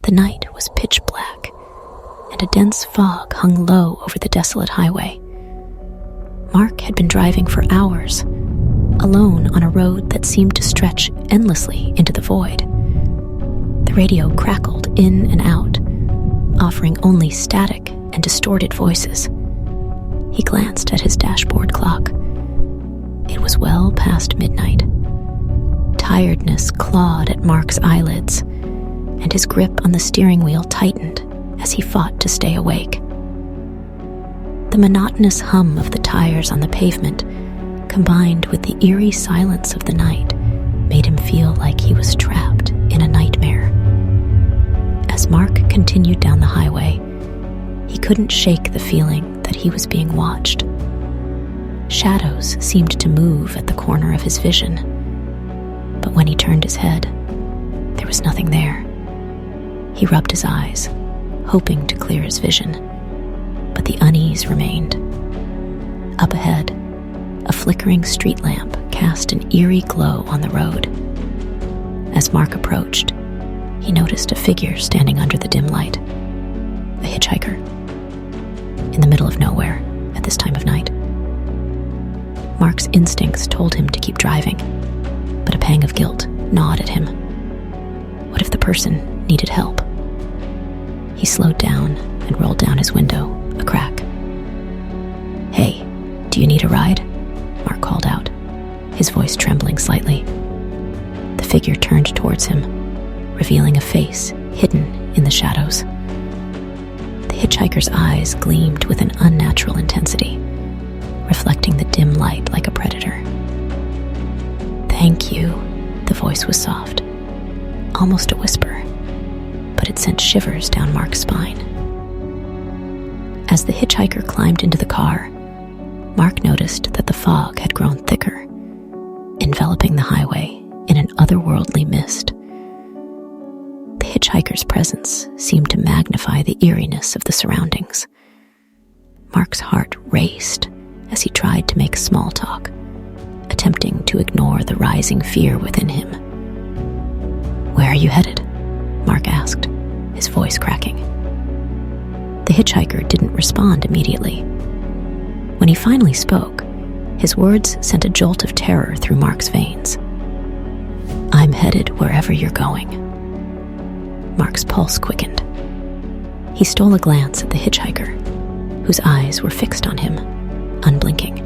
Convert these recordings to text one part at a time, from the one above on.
The night was pitch black, and a dense fog hung low over the desolate highway. Mark had been driving for hours, alone on a road that seemed to stretch endlessly into the void. The radio crackled in and out, offering only static and distorted voices. He glanced at his dashboard clock. It was well past midnight. Tiredness clawed at Mark's eyelids, and his grip on the steering wheel tightened as he fought to stay awake. The monotonous hum of the tires on the pavement, combined with the eerie silence of the night, made him feel like he was trapped in a nightmare. As Mark continued down the highway, he couldn't shake the feeling that he was being watched. Shadows seemed to move at the corner of his vision, but when he turned his head, there was nothing there. He rubbed his eyes, hoping to clear his vision, but the unease remained. Up ahead, a flickering street lamp cast an eerie glow on the road. As Mark approached, he noticed a figure standing under the dim light. A hitchhiker. In the middle of nowhere at this time of night. Mark's instincts told him to keep driving, but a pang of guilt gnawed at him. What if the person needed help? He slowed down and rolled down his window a crack. "Hey, do you need a ride?" Mark called out, his voice trembling slightly. The figure turned towards him, revealing a face hidden in the shadows. The hitchhiker's eyes gleamed with an unnatural intensity, reflecting the dim light like a predator. "Thank you," the voice was soft, almost a whisper, but it sent shivers down Mark's spine. As the hitchhiker climbed into the car, Mark noticed that the fog had grown thicker, enveloping the highway in an otherworldly mist. The hitchhiker's presence seemed to magnify the eeriness of the surroundings. Mark's heart raced as he tried to make small talk, attempting to ignore the rising fear within him. "Where are you headed?" Mark asked, his voice cracking. The hitchhiker didn't respond immediately. When he finally spoke, his words sent a jolt of terror through Mark's veins. "I'm headed wherever you're going." Mark's pulse quickened. He stole a glance at the hitchhiker, whose eyes were fixed on him, unblinking.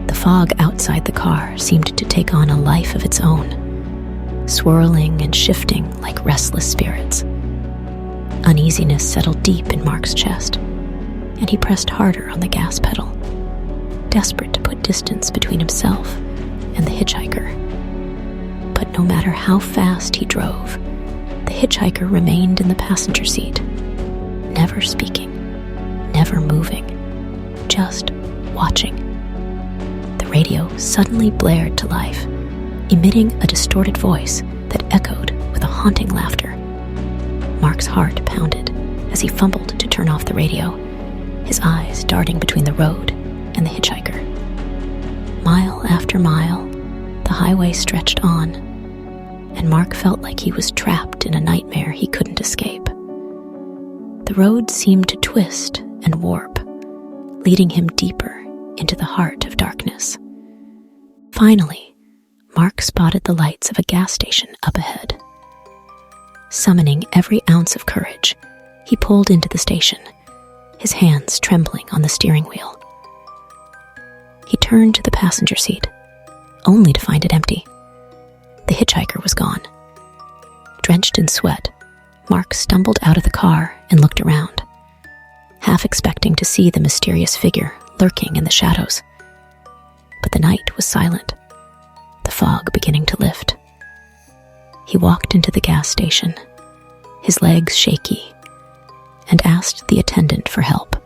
The fog outside the car seemed to take on a life of its own, swirling and shifting like restless spirits. Uneasiness settled deep in Mark's chest, and he pressed harder on the gas pedal, desperate to put distance between himself and the hitchhiker. But no matter how fast he drove, the hitchhiker remained in the passenger seat, never speaking, never moving, just watching. The radio suddenly blared to life, emitting a distorted voice that echoed with a haunting laughter. Mark's heart pounded as he fumbled to turn off the radio, his eyes darting between the road and the hitchhiker. Mile after mile, the highway stretched on, and Mark felt like he was trapped in a nightmare he couldn't escape. The road seemed to twist and warp, leading him deeper into the heart of darkness. Finally, Mark spotted the lights of a gas station up ahead. Summoning every ounce of courage, he pulled into the station, his hands trembling on the steering wheel. He turned to the passenger seat, only to find it empty. The hitchhiker was gone. Drenched in sweat, Mark stumbled out of the car and looked around, half expecting to see the mysterious figure lurking in the shadows. But the night was silent, the fog beginning to lift. He walked into the gas station, his legs shaky, and asked the attendant for help.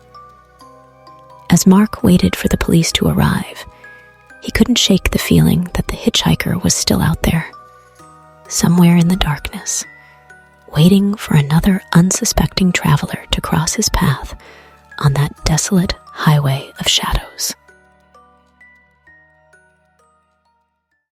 As Mark waited for the police to arrive, he couldn't shake the feeling that the hitchhiker was still out there, somewhere in the darkness, waiting for another unsuspecting traveler to cross his path on that desolate highway of shadows.